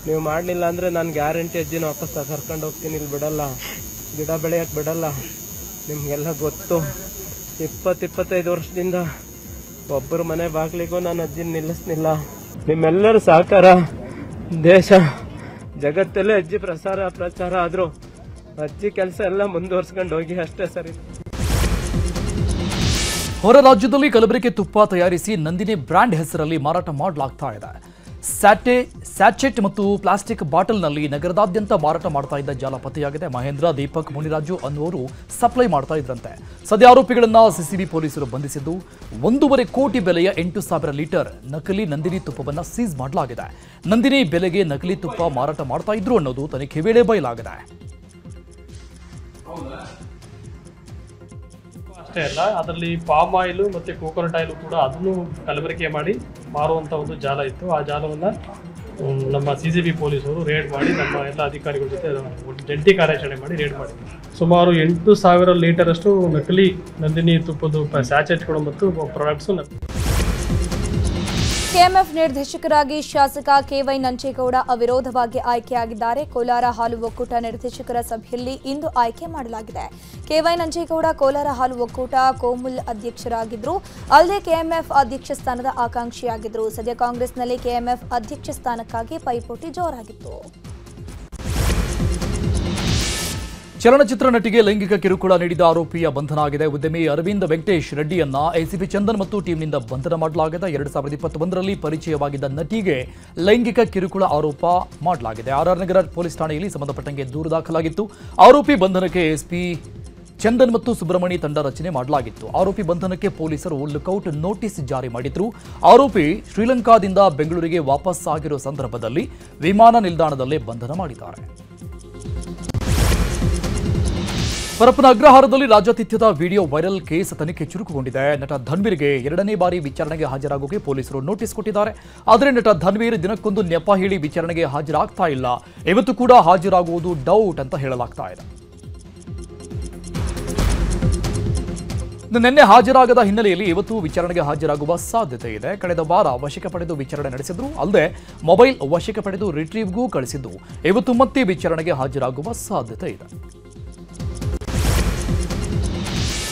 ನೀವು ಮಾಡಲಿಲ್ಲ ಅಂದರೆ ನಾನು ಗ್ಯಾರಂಟಿ ಅಜ್ಜಿನ ವಾಪಸ್ ಕರ್ಕೊಂಡು ಹೋಗ್ತೀನಿ, ಇಲ್ಲಿ ಬಿಡಲ್ಲ, ಗಿಡ ಬೆಳೆಯೋಕ್ಕೆ ಬಿಡಲ್ಲ. ನಿಮಗೆಲ್ಲ ಗೊತ್ತು, 20-25 ವರ್ಷದಿಂದ ಒಬ್ಬರು ಮನೆ ಬಾಗಿಲಿಗೂ ನಾನು ಅಜ್ಜಿನ ನಿಲ್ಲಿಸ್ನಿಲ್ಲ. ನಿಮ್ಮೆಲ್ಲರ ಸಹಕಾರ ದೇಶ ಜಗತ್ತಲ್ಲೇ ಅಜ್ಜಿ ಪ್ರಚಾರ ಆದರೂ ಅಜ್ಜಿ ಕೆಲಸ ಎಲ್ಲ ಮುಂದುವರ್ಸ್ಕೊಂಡು ಹೋಗಿ ಅಷ್ಟೇ ಸರಿ. ಹೊರ ರಾಜ್ಯದಲ್ಲಿ ಕಲಬೆರಕೆ ತುಪ್ಪ ತಯಾರಿಸಿ ನಂದಿನಿ ಬ್ರ್ಯಾಂಡ್ ಹೆಸರಲ್ಲಿ ಮಾರಾಟ ಮಾಡಲಾಗ್ತಾ ಇದೆ. ಸ್ಯಾಚೆಟ್ ಮತ್ತು ಪ್ಲಾಸ್ಟಿಕ್ ಬಾಟಲ್ನಲ್ಲಿ ನಗರದಾದ್ಯಂತ ಮಾರಾಟ ಮಾಡ್ತಾ ಇದ್ದ ಜಾಲ ಪತ್ತೆಯಾಗಿದೆ. ಮಹೇಂದ್ರ, ದೀಪಕ್, ಮುನಿರಾಜು ಅನ್ನುವರು ಸಪ್ಲೈ ಮಾಡ್ತಾ ಇದ್ರಂತೆ. ಸದ್ಯ ಆರೋಪಿಗಳನ್ನ ಸಿಸಿಬಿ ಪೊಲೀಸರು ಬಂಧಿಸಿದ್ದು 1.5 ಕೋಟಿ ಬೆಲೆಯ 8,000 ಲೀಟರ್ ನಕಲಿ ನಂದಿನಿ ತುಪ್ಪವನ್ನು ಸೀಸ್ ಮಾಡಲಾಗಿದೆ. ನಂದಿನಿ ಬೆಲೆಗೆ ನಕಲಿ ತುಪ್ಪ ಮಾರಾಟ ಮಾಡ್ತಾ ಇದ್ರು ಅನ್ನೋದು ತನಿಖೆ ವೇಳೆ ಬಯಲಾಗಿದೆ. ಅಷ್ಟೇ ಅಲ್ಲ, ಅದರಲ್ಲಿ ಪಾಮ್ ಆಯಿಲ್ ಮತ್ತು ಕೋಕೋನಟ್ ಆಯಿಲ್ ಕೂಡ ಅದನ್ನು ಕಲಬೆರಕೆ ಮಾಡಿ ಮಾರುವಂಥ ಒಂದು ಜಾಲ ಇತ್ತು. ಆ ಜಾಲವನ್ನು ನಮ್ಮ ಸಿಸಿಬಿ ಪೊಲೀಸರು ರೇಡ್ ಮಾಡಿ ನಮ್ಮ ಎಲ್ಲ ಅಧಿಕಾರಿಗಳ ಜೊತೆ ಜಂಟಿ ಕಾರ್ಯಾಚರಣೆ ಮಾಡಿ ರೇಡ್ ಮಾಡಿದ್ರು. ಸುಮಾರು 8,000 ಲೀಟರ್ ಅಷ್ಟು ನಕಲಿ ನಂದಿನಿ ತುಪ್ಪದ ಸ್ಯಾಚೆಟ್ಗಳು ಮತ್ತು ಪ್ರಾಡಕ್ಟ್ಸು. ಕೆಎಂಎಫ್ ನಿರ್ದೇಶಕರಾಗಿ ಶಾಸಕ ಕೆವೈ ನಂಜೇಗೌಡ ಅವಿರೋಧವಾಗಿ ಆಯ್ಕೆಯಾಗಿದ್ದಾರೆ. ಕೋಲಾರ ಹಾಲು ಒಕ್ಕೂಟ ನಿರ್ದೇಶಕರ ಸಭೆಯಲ್ಲಿ ಇಂದು ಆಯ್ಕೆ ಮಾಡಲಾಗಿದೆ. ಕೆವೈ ನಂಜೇಗೌಡ ಕೋಲಾರ ಹಾಲು ಒಕ್ಕೂಟ ಕೋಮುಲ್ ಅಧ್ಯಕ್ಷರಾಗಿದ್ದರು. ಅಲ್ಲದೆ ಕೆಎಂಎಫ್ ಅಧ್ಯಕ್ಷ ಸ್ಥಾನದ ಆಕಾಂಕ್ಷಿಯಾಗಿದ್ದರು. ಸದ್ಯ ಕಾಂಗ್ರೆಸ್ನಲ್ಲಿ ಕೆಎಂಎಫ್ ಅಧ್ಯಕ್ಷ ಸ್ಥಾನಕ್ಕಾಗಿ ಪೈಪೋಟಿ ಜೋರಾಗಿತ್ತು. ಚಲನಚಿತ್ರ ನಟಿಗೆ ಲೈಂಗಿಕ ಕಿರುಕುಳ ನೀಡಿದ ಆರೋಪಿಯ ಬಂಧನ ಆಗಿದೆ. ಉದ್ಯಮಿ ಅರವಿಂದ್ ವೆಂಕಟೇಶ್ ರೆಡ್ಡಿಯನ್ನ ಎಸಿಪಿ ಚಂದನ್ ಮತ್ತು ಟೀಮ್ನಿಂದ ಬಂಧನ ಮಾಡಲಾಗಿದೆ. 2021ರಲ್ಲಿ ಪರಿಚಯವಾಗಿದ್ದ ನಟಿಗೆ ಲೈಂಗಿಕ ಕಿರುಕುಳ ಆರೋಪ ಮಾಡಲಾಗಿದೆ. ಆರ್ಆರ್ ನಗರ ಪೊಲೀಸ್ ಠಾಣೆಯಲ್ಲಿ ಸಂಬಂಧಪಟ್ಟಂಗೆ ದೂರು ದಾಖಲಾಗಿತ್ತು. ಆರೋಪಿ ಬಂಧನಕ್ಕೆ ಎಸ್ಪಿ ಚಂದನ್ ಮತ್ತು ಸುಬ್ರಹ್ಮಣಿ ತಂಡ ರಚನೆ ಮಾಡಲಾಗಿತ್ತು. ಆರೋಪಿ ಬಂಧನಕ್ಕೆ ಪೊಲೀಸರು ಲುಕೌಟ್ ನೋಟಿಸ್ ಜಾರಿ ಮಾಡಿದ್ರು. ಆರೋಪಿ ಶ್ರೀಲಂಕಾದಿಂದ ಬೆಂಗಳೂರಿಗೆ ವಾಪಸ್ ಆಗಿರೋ ಸಂದರ್ಭದಲ್ಲಿ ವಿಮಾನ ನಿಲ್ದಾಣದಲ್ಲೇ ಬಂಧನ ಮಾಡಿದ್ದಾರೆ. ಪರಪ್ಪನ ಅಗ್ರಹಾರದಲ್ಲಿ ರಾಜ್ಯಾತಿಥ್ಯದ ವಿಡಿಯೋ ವೈರಲ್ ಕೇಸ್ ತನಿಖೆ ಚುರುಕುಗೊಂಡಿದೆ. ನಟ ಧನ್ವೀರ್ಗೆ 2ನೇ ಬಾರಿ ವಿಚಾರಣೆಗೆ ಹಾಜರಾಗೋಕೆ ಪೊಲೀಸರು ನೋಟಿಸ್ ಕೊಟ್ಟಿದ್ದಾರೆ. ಆದರೆ ನಟ ಧನ್ವೀರ್ ದಿನಕ್ಕೊಂದು ನೆಪ ಹೇಳಿ ವಿಚಾರಣೆಗೆ ಹಾಜರಾಗ್ತಾ ಇಲ್ಲ. ಇವತ್ತು ಕೂಡ ಹಾಜರಾಗುವುದು ಡೌಟ್ ಅಂತ ಹೇಳಲಾಗ್ತಾ ಇದೆ. ನಿನ್ನೆ ಹಾಜರಾಗದ ಹಿನ್ನೆಲೆಯಲ್ಲಿ ಇವತ್ತು ವಿಚಾರಣೆಗೆ ಹಾಜರಾಗುವ ಸಾಧ್ಯತೆ ಇದೆ. ಕಳೆದ ವಾರ ವಶಕ್ಕೆ ಪಡೆದು ವಿಚಾರಣೆ ನಡೆಸಿದ್ರು. ಅಲ್ಲದೆ ಮೊಬೈಲ್ ವಶಕ್ಕೆ ಪಡೆದು ರಿಟ್ರೀವ್ಗೂ ಕಳಿಸಿದ್ದು. ಇವತ್ತು ಮತ್ತೆ ವಿಚಾರಣೆಗೆ ಹಾಜರಾಗುವ ಸಾಧ್ಯತೆ ಇದೆ.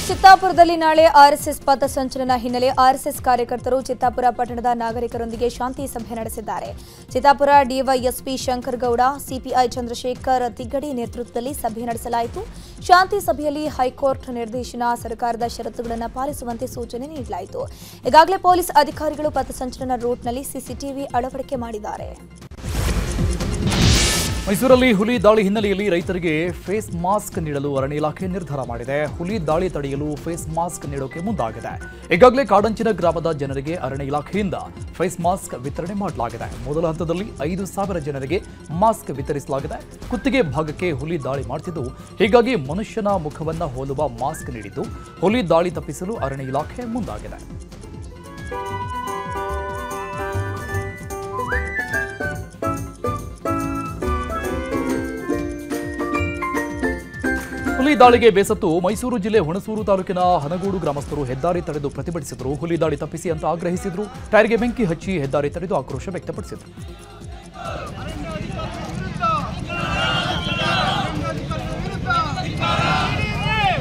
ಚಿತ್ತಾಪುರದಲ್ಲಿ ನಾಳೆ ಆರ್ಎಸ್ಎಸ್ ಪಥಸಂಚಲನ ಹಿನ್ನೆಲೆ ಆರ್ಎಸ್ಎಸ್ ಕಾರ್ಯಕರ್ತರು ಚಿತ್ತಾಪುರ ಪಟ್ಟಣದ ನಾಗರಿಕರೊಂದಿಗೆ ಶಾಂತಿ ಸಭೆ ನಡೆಸಿದ್ದಾರೆ. ಚಿತ್ತಾಪುರ ಡಿವೈಎಸ್ಪಿ ಶಂಕರ್ ಗೌಡ, ಸಿಪಿಐ ಚಂದ್ರಶೇಖರ್ ತಿಗ್ಗಡಿ ನೇತೃತ್ವದಲ್ಲಿ ಸಭೆ ನಡೆಸಲಾಯಿತು. ಶಾಂತಿ ಸಭೆಯಲ್ಲಿ ಹೈಕೋರ್ಟ್ ನಿರ್ದೇಶನ, ಸರ್ಕಾರದ ಷರತ್ತುಗಳನ್ನು ಪಾಲಿಸುವಂತೆ ಸೂಚನೆ ನೀಡಲಾಯಿತು. ಈಗಾಗಲೇ ಪೊಲೀಸ್ ಅಧಿಕಾರಿಗಳು ಪಥಸಂಚಲನ ರೂಟ್ನಲ್ಲಿ ಸಿಸಿಟಿವಿ ಅಳವಡಿಕೆ ಮಾಡಿದ್ದಾರೆ. ಮೈಸೂರಲ್ಲಿ ಹುಲಿ ದಾಳಿ ಹಿನ್ನೆಲೆಯಲ್ಲಿ ರೈತರಿಗೆ ಫೇಸ್ ಮಾಸ್ಕ್ ನೀಡಲು ಅರಣ್ಯ ಇಲಾಖೆ ನಿರ್ಧಾರ ಮಾಡಿದೆ. ಹುಲಿ ದಾಳಿ ತಡೆಯಲು ಫೇಸ್ ಮಾಸ್ಕ್ ನೀಡೋಕೆ ಮುಂದಾಗಿದೆ. ಈಗಾಗಲೇ ಕಾಡಂಚಿನ ಗ್ರಾಮದ ಜನರಿಗೆ ಅರಣ್ಯ ಇಲಾಖೆಯಿಂದ ಫೇಸ್ ಮಾಸ್ಕ್ ವಿತರಣೆ ಮಾಡಲಾಗಿದೆ. ಮೊದಲ ಹಂತದಲ್ಲಿ 5,000 ಜನರಿಗೆ ಮಾಸ್ಕ್ ವಿತರಿಸಲಾಗಿದೆ. ಕುತ್ತಿಗೆ ಭಾಗಕ್ಕೆ ಹುಲಿ ದಾಳಿ ಮಾಡುತ್ತಿದ್ದು, ಹೀಗಾಗಿ ಮನುಷ್ಯನ ಮುಖವನ್ನು ಹೋಲುವ ಮಾಸ್ಕ್ ನೀಡಿದ್ದು ಹುಲಿ ದಾಳಿ ತಪ್ಪಿಸಲು ಅರಣ್ಯ ಇಲಾಖೆ ಮುಂದಾಗಿದೆ. ಹುಲಿ ದಾಳಿಗೆ ಬೇಸತ್ತು ಮೈಸೂರು ಜಿಲ್ಲೆ ಹುಣಸೂರು ತಾಲೂಕಿನ ಹನಗೋಡು ಗ್ರಾಮಸ್ಥರು ಹೆದ್ದಾರಿ ತಡೆದು ಪ್ರತಿಭಟಿಸಿದರು. ಹುಲಿ ದಾಳಿ ತಪ್ಪಿಸಿ ಅಂತ ಆಗ್ರಹಿಸಿದ್ರು. ಟೈರ್ಗೆ ಬೆಂಕಿ ಹಚ್ಚಿ ಹೆದ್ದಾರಿ ತಡೆದು ಆಕ್ರೋಶ ವ್ಯಕ್ತಪಡಿಸಿದರು.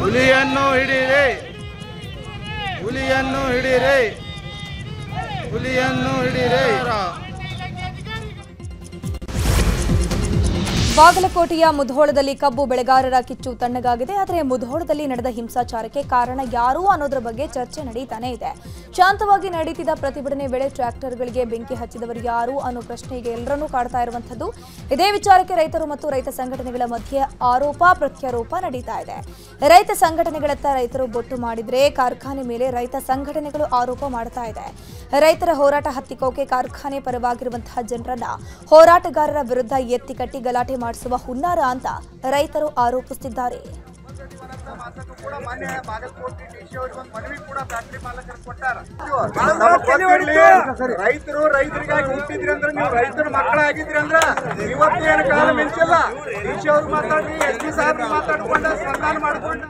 ಹುಲಿಯನ್ನು ಹಿಡಿಯಿರಿ, ಹುಲಿಯನ್ನು ಹಿಡಿಯಿರಿ, ಹುಲಿಯನ್ನು ಹಿಡಿಯಿರಿ. ಬಾಗಲಕೋಟೆಯ ಮುಧೋಳದಲ್ಲಿ ಕಬ್ಬು ಬೆಳೆಗಾರರ ಕಿಚ್ಚು ತಣ್ಣಗಾಗಿದೆ. ಆದರೆ ಮುಧೋಳದಲ್ಲಿ ನಡೆದ ಹಿಂಸಾಚಾರಕ್ಕೆ ಕಾರಣ ಯಾರು ಅನ್ನೋದ್ರ ಬಗ್ಗೆ ಚರ್ಚೆ ನಡೀತಾನೆ ಇದೆ. ಶಾಂತವಾಗಿ ನಡೀತಿದ್ದ ಪ್ರತಿಭಟನೆ ವೇಳೆ ಟ್ರ್ಯಾಕ್ಟರ್ಗಳಿಗೆ ಬೆಂಕಿ ಹಚ್ಚಿದವರು ಯಾರು ಅನ್ನೋ ಪ್ರಶ್ನೆಗೆ ಎಲ್ಲರನ್ನೂ ಕಾಡ್ತಾ ಇರುವಂಥದ್ದು. ಇದೇ ವಿಚಾರಕ್ಕೆ ರೈತರು ಮತ್ತು ರೈತ ಸಂಘಟನೆಗಳ ಮಧ್ಯೆ ಆರೋಪ ಪ್ರತ್ಯಾರೋಪ ನಡೀತಾ ಇದೆ. ರೈತ ಸಂಘಟನೆಗಳತ್ತ ರೈತರು ಬೊಟ್ಟು ಮಾಡಿದ್ರೆ ಕಾರ್ಖಾನೆ ಮೇಲೆ ರೈತ ಸಂಘಟನೆಗಳು ಆರೋಪ ಮಾಡ್ತಾ ಇದೆ. ರೈತರ ಹೋರಾಟ ಹತ್ತಿಕ್ಕೋಕೆ ಕಾರ್ಖಾನೆ ಪರವಾಗಿರುವಂತಹ ಜನರನ್ನ ಹೋರಾಟಗಾರರ ವಿರುದ್ಧ ಎತ್ತಿಕಟ್ಟಿ ಗಲಾಟೆ ಮಾಡಿಸುವ ಹುನ್ನಾರ ಅಂತ ರೈತರು ಆರೋಪಿಸುತ್ತಿದ್ದಾರೆ. ರೈತರು ರೈತರಿಗಾಗಿ ಹುಟ್ಟಿದ್ರಿ ಅಂದ್ರೆ ನೀವು ರೈತರ ಮಕ್ಕಳಾಗಿದ್ರಿ ಅಂದ್ರೆ ಇವತ್ತು ಏನು ಕಾಲ ಮಿಂಚಿಲ್ಲ. ಡಿಸಿ ಅವ್ರು ಮಾತಾಡ್ರಿ, ಎಸ್.ಪಿ. ಸಾಹೇಬ್ರು ಮಾತಾಡ್ಕೊಂಡ ಸಂಧಾನ ಮಾಡ್ಕೊಂಡ.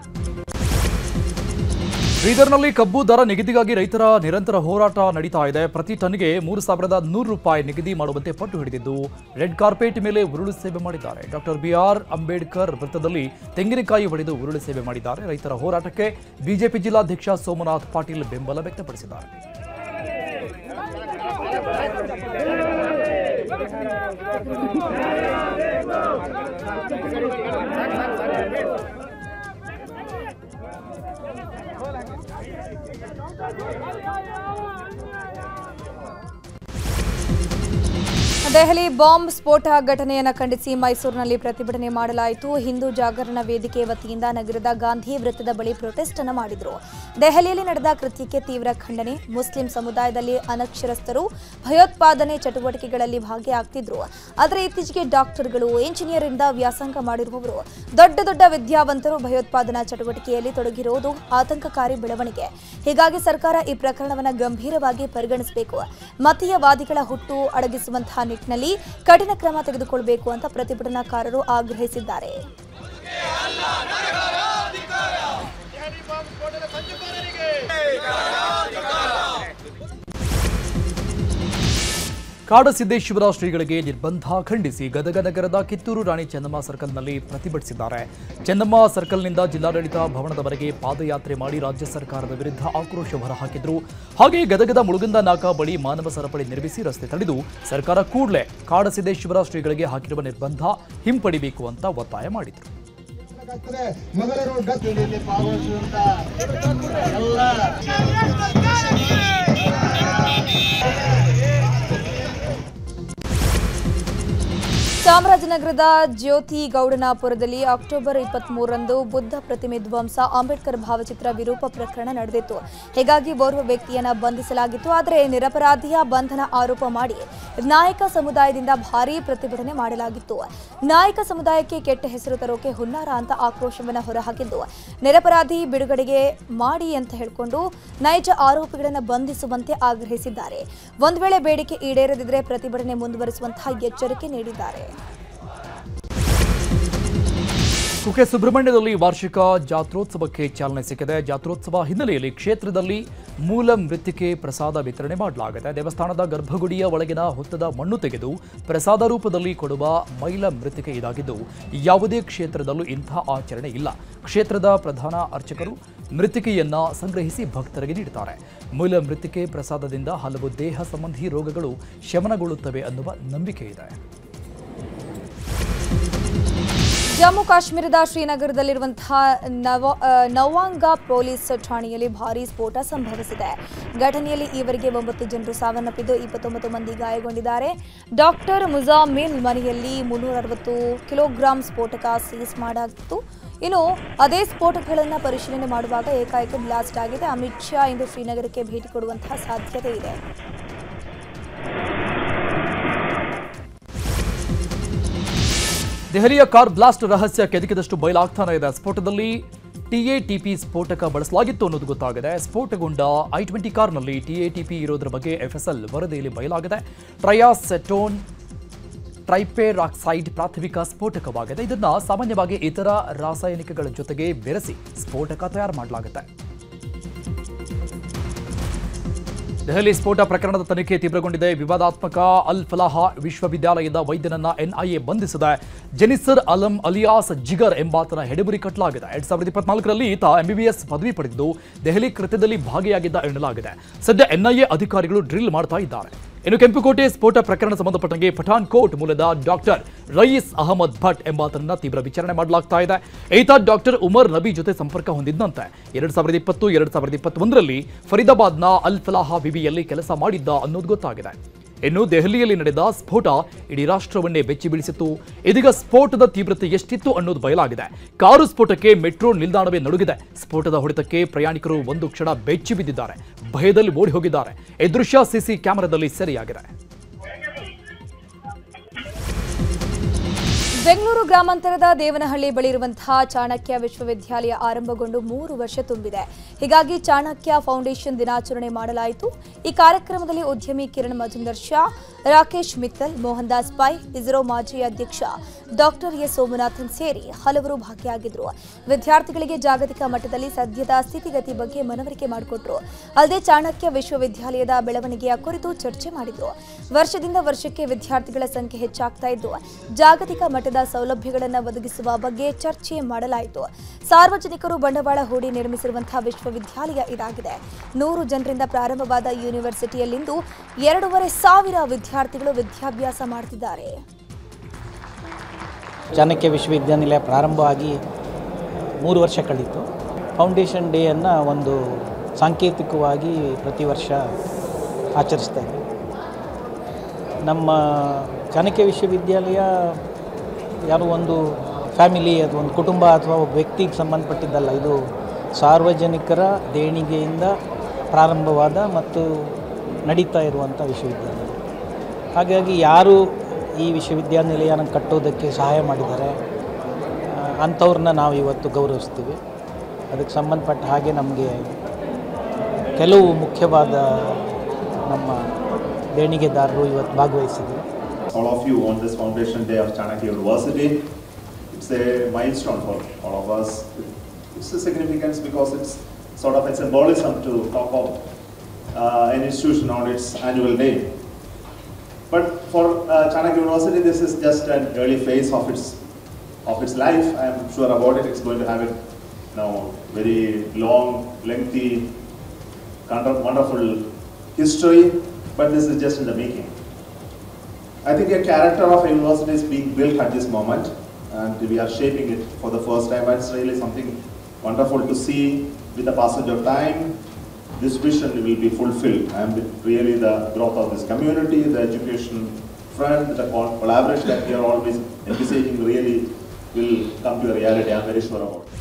ಬೀದರ್ನಲ್ಲಿ ಕಬ್ಬು ದರ ನಿಗದಿಗಾಗಿ ರೈತರ ನಿರಂತರ ಹೋರಾಟ ನಡೀತಾ ಇದೆ. ಪ್ರತಿ ಟನ್ಗೆ 3,100 ರೂಪಾಯಿ ನಿಗದಿ ಮಾಡುವಂತೆ ಪಟ್ಟು ಹಿಡಿದಿದ್ದು ರೆಡ್ ಕಾರ್ಪೆಟ್ ಮೇಲೆ ಉರುಳು ಸೇವೆ ಮಾಡಿದ್ದಾರೆ. ಡಾಕ್ಟರ್ BR ಅಂಬೇಡ್ಕರ್ ವೃತ್ತದಲ್ಲಿ ತೆಂಗಿನಕಾಯಿ ಹೊಡೆದು ಉರುಳು ಸೇವೆ ಮಾಡಿದ್ದಾರೆ. ರೈತರ ಹೋರಾಟಕ್ಕೆ ಬಿಜೆಪಿ ಜಿಲ್ಲಾಧ್ಯಕ್ಷ ಸೋಮನಾಥ್ ಪಾಟೀಲ್ ಬೆಂಬಲ ವ್ಯಕ್ತಪಡಿಸಿದ್ದಾರೆ. ದೆಹಲಿ ಬಾಂಬ್ ಸ್ಫೋಟ ಘಟನೆಯನ್ನು ಖಂಡಿಸಿ ಮೈಸೂರಿನಲ್ಲಿ ಪ್ರತಿಭಟನೆ ಮಾಡಲಾಯಿತು. ಹಿಂದೂ ಜಾಗರಣ ವೇದಿಕೆ ವತಿಯಿಂದ ನಗರದ ಗಾಂಧಿ ವೃತ್ತದ ಬಳಿ ಪ್ರೊಟೆಸ್ಟ್ ಅನ್ನು ಮಾಡಿದರು. ದೆಹಲಿಯಲ್ಲಿ ನಡೆದ ಕೃತ್ಯಕ್ಕೆ ತೀವ್ರ ಖಂಡನೆ. ಮುಸ್ಲಿಂ ಸಮುದಾಯದಲ್ಲಿ ಅನಕ್ಷರಸ್ಥರು ಭಯೋತ್ಪಾದನೆ ಚಟುವಟಿಕೆಗಳಲ್ಲಿ ಭಾಗಿಯಾಗ್ತಿದ್ರು. ಆದರೆ ಇತ್ತೀಚೆಗೆ ಡಾಕ್ಟರ್ಗಳು, ಇಂಜಿನಿಯರ್ ಇಂದ ವ್ಯಾಸಂಗ ಮಾಡಿರುವವರು, ದೊಡ್ಡ ದೊಡ್ಡ ವಿದ್ಯಾವಂತರು ಭಯೋತ್ಪಾದನಾ ಚಟುವಟಿಕೆಯಲ್ಲಿ ತೊಡಗಿರುವುದು ಆತಂಕಕಾರಿ ಬೆಳವಣಿಗೆ. ಹೀಗಾಗಿ ಸರ್ಕಾರ ಈ ಪ್ರಕರಣವನ್ನು ಗಂಭೀರವಾಗಿ ಪರಿಗಣಿಸಬೇಕು. ಮತೀಯವಾದಿಗಳ ಹುಟ್ಟು ಅಡಗಿಸುವಂತಹ ನಿಟ್ಟಿನಲ್ಲಿ ಕಠಿಣ ಕ್ರಮ ತೆಗೆದುಕೊಳ್ಳಬೇಕು ಅಂತ ಪ್ರತಿಭಟನಾಕಾರರು ಆಗ್ರಹಿಸಿದ್ದಾರೆ. ಕಾಡಸಿದ್ದೇಶ್ವರ ಶ್ರೀಗಳಿಗೆ ನಿರ್ಬಂಧ ಖಂಡಿಸಿ ಗದಗ ನಗರದ ಕಿತ್ತೂರು ರಾಣಿ ಚೆನ್ನಮ್ಮ ಸರ್ಕಲ್ನಲ್ಲಿ ಪ್ರತಿಭಟಿಸಿದ್ದಾರೆ. ಚೆನ್ನಮ್ಮ ಸರ್ಕಲ್ನಿಂದ ಜಿಲ್ಲಾಡಳಿತ ಭವನದವರೆಗೆ ಪಾದಯಾತ್ರೆ ಮಾಡಿ ರಾಜ್ಯ ಸರ್ಕಾರದ ವಿರುದ್ಧ ಆಕ್ರೋಶ ಹೊರಹಾಕಿದ್ರು. ಹಾಗೆ ಗದಗದ ಮುಳುಗಂದ ನಾಕಾ ಬಳಿ ಮಾನವ ಸರಪಳಿ ನಿರ್ಮಿಸಿ ರಸ್ತೆ ತಡೆದು ಸರ್ಕಾರ ಕೂಡಲೇ ಕಾಡಸಿದ್ದೇಶ್ವರ ಶ್ರೀಗಳಿಗೆ ಹಾಕಿರುವ ನಿರ್ಬಂಧ ಹಿಂಪಡಿಬೇಕು ಅಂತ ಒತ್ತಾಯ ಮಾಡಿದರು. ಚಾಮರಾಜನಗರದ ಜ್ಯೋತಿ ಗೌಡನಾಪುರದಲ್ಲಿ ಅಕ್ಟೋಬರ್ 23ರಂದು ಬುದ್ಧ ಪ್ರತಿಮೆ ಧ್ವಂಸ, ಅಂಬೇಡ್ಕರ್ ಭಾವಚಿತ್ರ ವಿರೂಪ ಪ್ರಕರಣ ನಡೆದಿತ್ತು. ಹೀಗಾಗಿ ಓರ್ವ ವ್ಯಕ್ತಿಯನ್ನು ಬಂಧಿಸಲಾಗಿತ್ತು. ಆದರೆ ನಿರಪರಾಧಿಯ ಬಂಧನ ಆರೋಪ ಮಾಡಿ ನಾಯಕ ಸಮುದಾಯದಿಂದ ಭಾರೀ ಪ್ರತಿಭಟನೆ ಮಾಡಲಾಗಿತ್ತು. ನಾಯಕ ಸಮುದಾಯಕ್ಕೆ ಕೆಟ್ಟ ಹೆಸರು ತರೋಕೆ ಹುನ್ನಾರ ಅಂತ ಆಕ್ರೋಶವನ್ನು ಹೊರಹಾಕಿದ್ದು, ನಿರಪರಾಧಿ ಬಿಡುಗಡೆಗೆ ಮಾಡಿ ಅಂತ ಹೇಳಿಕೊಂಡು ನೈಜ ಆರೋಪಿಗಳನ್ನು ಬಂಧಿಸುವಂತೆ ಆಗ್ರಹಿಸಿದ್ದಾರೆ. ಒಂದು ವೇಳೆ ಬೇಡಿಕೆ ಈಡೇರದಿದ್ದರೆ ಪ್ರತಿಭಟನೆ ಮುಂದುವರಿಸುವಂತಹ ಎಚ್ಚರಿಕೆ ನೀಡಿದ್ದಾರೆ. ಕುಕ್ಕೆ ಸುಬ್ರಹ್ಮಣ್ಯದಲ್ಲಿ ವಾರ್ಷಿಕ ಜಾತ್ರೋತ್ಸವಕ್ಕೆ ಚಾಲನೆ ಸಿಕ್ಕಿದೆ. ಜಾತ್ರೋತ್ಸವ ಹಿನ್ನೆಲೆಯಲ್ಲಿ ಕ್ಷೇತ್ರದಲ್ಲಿ ಮೂಲ ಮೃತ್ತಿಕೆ ಪ್ರಸಾದ ವಿತರಣೆ ಮಾಡಲಾಗಿದೆ. ದೇವಸ್ಥಾನದ ಗರ್ಭಗುಡಿಯ ಒಳಗಿನ ಹುತ್ತದ ಮಣ್ಣು ತೆಗೆದು ಪ್ರಸಾದ ರೂಪದಲ್ಲಿ ಕೊಡುವ ಮೈಲ ಮೃತ್ತಿಕೆ ಇದಾಗಿದ್ದು, ಯಾವುದೇ ಕ್ಷೇತ್ರದಲ್ಲೂ ಇಂಥ ಆಚರಣೆ ಇಲ್ಲ. ಕ್ಷೇತ್ರದ ಪ್ರಧಾನ ಅರ್ಚಕರು ಮೃತ್ತಿಕೆಯನ್ನ ಸಂಗ್ರಹಿಸಿ ಭಕ್ತರಿಗೆ ನೀಡುತ್ತಾರೆ. ಮೂಲ ಮೃತ್ತಿಕೆ ಪ್ರಸಾದದಿಂದ ಹಲವು ದೇಹ ಸಂಬಂಧಿ ರೋಗಗಳು ಶಮನಗೊಳ್ಳುತ್ತವೆ ಅನ್ನುವ ನಂಬಿಕೆ ಇದೆ. ಜಮ್ಮು ಕಾಶ್ಮೀರದ ಶ್ರೀನಗರದಲ್ಲಿರುವಂತಹ ನವಾಂಗ ಪೊಲೀಸ್ ಠಾಣೆಯಲ್ಲಿ ಭಾರೀ ಸ್ಫೋಟ ಸಂಭವಿಸಿದೆ. ಘಟನೆಯಲ್ಲಿ ಈವರೆಗೆ 9 ಜನರು ಸಾವನ್ನಪ್ಪಿದ್ದು 29 ಮಂದಿ ಗಾಯಗೊಂಡಿದ್ದಾರೆ. ಡಾಕ್ಟರ್ ಮುಜಾಮಿಲ್ ಮನೆಯಲ್ಲಿ 360 ಕಿಲೋಗ್ರಾಂ ಸ್ಫೋಟಕ ಸೀಸ್ ಮಾಡಲಾಗಿತ್ತು. ಇನ್ನು ಅದೇ ಸ್ಫೋಟಕಗಳನ್ನು ಪರಿಶೀಲನೆ ಮಾಡುವಾಗ ಏಕಾಏಕಿ ಬ್ಲಾಸ್ಟ್ ಆಗಿದೆ. ಅಮಿತ್ ಶಾ ಇಂದು ಶ್ರೀನಗರಕ್ಕೆ ಭೇಟಿ ಕೊಡುವಂತಹ ಸಾಧ್ಯತೆ ಇದೆ. ದೆಹಲಿಯ ಕಾರ್ ಬ್ಲಾಸ್ಟ್ ರಹಸ್ಯ ಕೆದಕಿದಷ್ಟು ಬಯಲಾಗ್ತಾನೆ ಇದೆ. ಸ್ಫೋಟದಲ್ಲಿ ಟಿಎಟಿಪಿ ಸ್ಫೋಟಕ ಬಳಸಲಾಗಿತ್ತು ಅನ್ನೋದು ಗೊತ್ತಾಗಿದೆ. ಸ್ಫೋಟಗೊಂಡ i20 ಕಾರ್ನಲ್ಲಿ ಟಿಎಟಿಪಿ ಇರೋದ್ರ ಬಗ್ಗೆ ಎಫ್ಎಸ್ಎಲ್ ವರದಿಯಲ್ಲಿ ಬಯಲಾಗಿದೆ. ಟ್ರಯಾಸೆಟೋನ್ ಟ್ರೈಪೆರಾಕ್ಸೈಡ್ ಪ್ರಾಥಮಿಕ ಸ್ಫೋಟಕವಾಗಿದೆ. ಇದನ್ನು ಸಾಮಾನ್ಯವಾಗಿ ಇತರ ರಾಸಾಯನಿಕಗಳ ಜೊತೆಗೆ ಬೆರೆಸಿ ಸ್ಫೋಟಕ ತಯಾರು ಮಾಡಲಾಗುತ್ತೆ. ದೆಹಲಿ ಸ್ಫೋಟ ಪ್ರಕರಣದ ತನಿಖೆ ತೀವ್ರಗೊಂಡಿದೆ. ವಿವಾದಾತ್ಮಕ ಅಲ್ ಫಲಾಹ ವಿಶ್ವವಿದ್ಯಾಲಯದ ವೈದ್ಯನನ್ನ ಎನ್ಐಎ ಬಂಧಿಸಿದೆ. ಜೆನಿಸರ್ ಅಲಂ ಅಲಿಯಾಸ್ ಜಿಗರ್ ಎಂಬಾತನ ಹೆಡೆಬುರಿ ಕಟ್ಟಲಾಗಿದೆ. 2024ರಲ್ಲಿ ಈತ MBBS ಪದವಿ ಪಡೆದಿದ್ದು ದೆಹಲಿ ಕೃತ್ಯದಲ್ಲಿ ಭಾಗಿಯಾಗಿದ್ದ ಎನ್ನಲಾಗಿದೆ. ಸದ್ಯ ಎನ್ಐಎ ಅಧಿಕಾರಿಗಳು ಡ್ರಿಲ್ ಮಾಡ್ತಾ ಇದ್ದಾರೆ. ಇನ್ನು ಕೆಂಪುಕೋಟೆ ಸ್ಫೋಟ ಪ್ರಕರಣ ಸಂಬಂಧಪಟ್ಟಂಗೆ ಪಠಾನ್ಕೋಟ್ ಮೂಲದ ಡಾಕ್ಟರ್ ರಯೀಸ್ ಅಹಮದ್ ಭಟ್ ಎಂಬಾತನನ್ನ ತೀವ್ರ ವಿಚಾರಣೆ ಮಾಡಲಾಗ್ತಾ ಇದೆ. ಈತ ಡಾಕ್ಟರ್ ಉಮರ್ ನಬಿ ಜೊತೆ ಸಂಪರ್ಕ ಹೊಂದಿದ್ದಂತೆ 2020-2021ರಲ್ಲಿ ಫರೀದಾಬಾದ್ನ ಅಲ್ ಫಲಾಹ ವಿವಿಯಲ್ಲಿ ಕೆಲಸ ಮಾಡಿದ್ದ ಅನ್ನೋದು ಗೊತ್ತಾಗಿದೆ. ಇನ್ನು ದೆಹಲಿಯಲ್ಲಿ ನಡೆದ ಸ್ಫೋಟ ಇಡೀ ರಾಷ್ಟ್ರವನ್ನೇ ಬೆಚ್ಚಿ ಬೀಳಿಸಿತ್ತು. ಇದೀಗ ಸ್ಫೋಟದ ತೀವ್ರತೆ ಎಷ್ಟಿತ್ತು ಅನ್ನೋದು ಬಯಲಾಗಿದೆ. Car ಸ್ಫೋಟಕ್ಕೆ metro ನಿಲ್ದಾಣವೇ ನಡುಗಿದೆ. ಸ್ಫೋಟದ ಹೊಡೆತಕ್ಕೆ ಪ್ರಯಾಣಿಕರು ಒಂದು ಕ್ಷಣ ಬೆಚ್ಚಿ ಬಿದ್ದಿದ್ದಾರೆ, ಭಯದಲ್ಲಿ ಓಡಿ ಹೋಗಿದ್ದಾರೆ. ಈ ದೃಶ್ಯ ಸಿಸಿ ಕ್ಯಾಮೆರಾದಲ್ಲಿ ಸೆರೆಯಾಗಿದೆ. ಬೆಂಗಳೂರು ಗ್ರಾಮಾಂತರದ ದೇವನಹಳ್ಳಿ ಬಳಿ ಇರುವಂತಹ ಚಾಣಕ್ಯ ವಿಶ್ವವಿದ್ಯಾಲಯ ಆರಂಭಗೊಂಡು 3 ವರ್ಷ ತುಂಬಿದೆ. ಹೀಗಾಗಿ ಚಾಣಕ್ಯ ಫೌಂಡೇಶನ್ ದಿನಾಚರಣೆ ಮಾಡಲಾಯಿತು. ಈ ಕಾರ್ಯಕ್ರಮದಲ್ಲಿ ಉದ್ಯಮಿ ಕಿರಣ್ ಮಜುಂದರ್ ಶಾ, ರಾಕೇಶ್ ಮಿತ್ತಲ್, ಮೋಹನ್ ದಾಸ್ ಪೈ, ಇಸ್ರೋ ಮಾಜಿ ಅಧ್ಯಕ್ಷ ಡಾಕ್ಟರ್ ಎಸ್ ಸೋಮನಾಥನ್ ಸೇರಿ ಹಲವರು ಭಾಗಿಯಾಗಿದ್ದರು. ವಿದ್ಯಾರ್ಥಿಗಳಿಗೆ ಜಾಗತಿಕ ಮಟ್ಟದಲ್ಲಿ ಸದ್ಯದ ಸ್ಥಿತಿಗತಿ ಬಗ್ಗೆ ಮನವರಿಕೆ ಮಾಡಿಕೊಟ್ರು. ಅಲ್ಲದೆ ಚಾಣಕ್ಯ ವಿಶ್ವವಿದ್ಯಾಲಯದ ಬೆಳವಣಿಗೆಯ ಕುರಿತು ಚರ್ಚೆ ಮಾಡಿದರು. ವರ್ಷದಿಂದ ವರ್ಷಕ್ಕೆ ವಿದ್ಯಾರ್ಥಿಗಳ ಸಂಖ್ಯೆ ಹೆಚ್ಚಾಗ್ತಾ ಇದ್ದು ಜಾಗತಿಕ ಮಟ್ಟದ ಸೌಲಭ್ಯಗಳನ್ನು ಒದಗಿಸುವ ಬಗ್ಗೆ ಚರ್ಚೆ ಮಾಡಲಾಯಿತು. ಸಾರ್ವಜನಿಕರು ಬಂಡವಾಳ ಹೂಡಿ ನಿರ್ಮಿಸಿರುವಂತಹ ವಿಶ್ವವಿದ್ಯಾಲಯ ಇದಾಗಿದೆ. 100 ಜನರಿಂದ ಪ್ರಾರಂಭವಾದ ಯೂನಿವರ್ಸಿಟಿಯಲ್ಲಿಂದು 2,500 ವಿದ್ಯಾರ್ಥಿಗಳು ವಿದ್ಯಾಭ್ಯಾಸ ಮಾಡುತ್ತಿದ್ದಾರೆ. ಚಾಣಕ್ಯ ವಿಶ್ವವಿದ್ಯಾನಿಲಯ ಪ್ರಾರಂಭವಾಗಿ 3 ವರ್ಷ ಕಳೆಯಿತು. ಫೌಂಡೇಶನ್ ಡೇಯನ್ನು ಒಂದು ಸಾಂಕೇತಿಕವಾಗಿ ಪ್ರತಿ ವರ್ಷ ಆಚರಿಸ್ತಾ ಇದ್ದೀವಿ. ನಮ್ಮ ಚಾಣಕ್ಯ ವಿಶ್ವವಿದ್ಯಾಲಯ ಯಾರೋ ಒಂದು ಫ್ಯಾಮಿಲಿ ಅಥವಾ ಒಂದು ಕುಟುಂಬ ಅಥವಾ ಒಬ್ಬ ವ್ಯಕ್ತಿಗೆ ಸಂಬಂಧಪಟ್ಟಿದ್ದಲ್ಲ. ಇದು ಸಾರ್ವಜನಿಕರ ದೇಣಿಗೆಯಿಂದ ಪ್ರಾರಂಭವಾದ ಮತ್ತು ನಡೀತಾ ಇರುವಂಥ ವಿಶ್ವವಿದ್ಯಾಲಯ. ಹಾಗಾಗಿ ಯಾರು ಈ ವಿಶ್ವವಿದ್ಯಾನಿಲಯನ ಕಟ್ಟೋದಕ್ಕೆ ಸಹಾಯ ಮಾಡಿದ್ದಾರೆ ಅಂಥವ್ರನ್ನ ನಾವು ಇವತ್ತು ಗೌರವಿಸ್ತೀವಿ. ಅದಕ್ಕೆ ಸಂಬಂಧಪಟ್ಟ ಹಾಗೆ ನಮಗೆ ಕೆಲವು ಮುಖ್ಯವಾದ ನಮ್ಮ ದೇಣಿಗೆದಾರರು ಇವತ್ತು ಭಾಗವಹಿಸಿದರು. All of you on this Foundation Day of Chanakya University. It's a milestone for all of us. It's a significance because it's sort of a symbolism to talk of an institution on its annual day. But for Chanakya University, this is just an early phase of its life. I am sure about it. It's going to have a very long, lengthy, wonderful history. But this is just in the making. I think a character of a university is being built at this moment, and we are shaping it for the first time. It's really something wonderful to see. With the passage of time, this vision will be fulfilled, and with really the growth of this community, the education friend, the collaboration that we are always envisaging really will come to a reality. I'm very sure about it.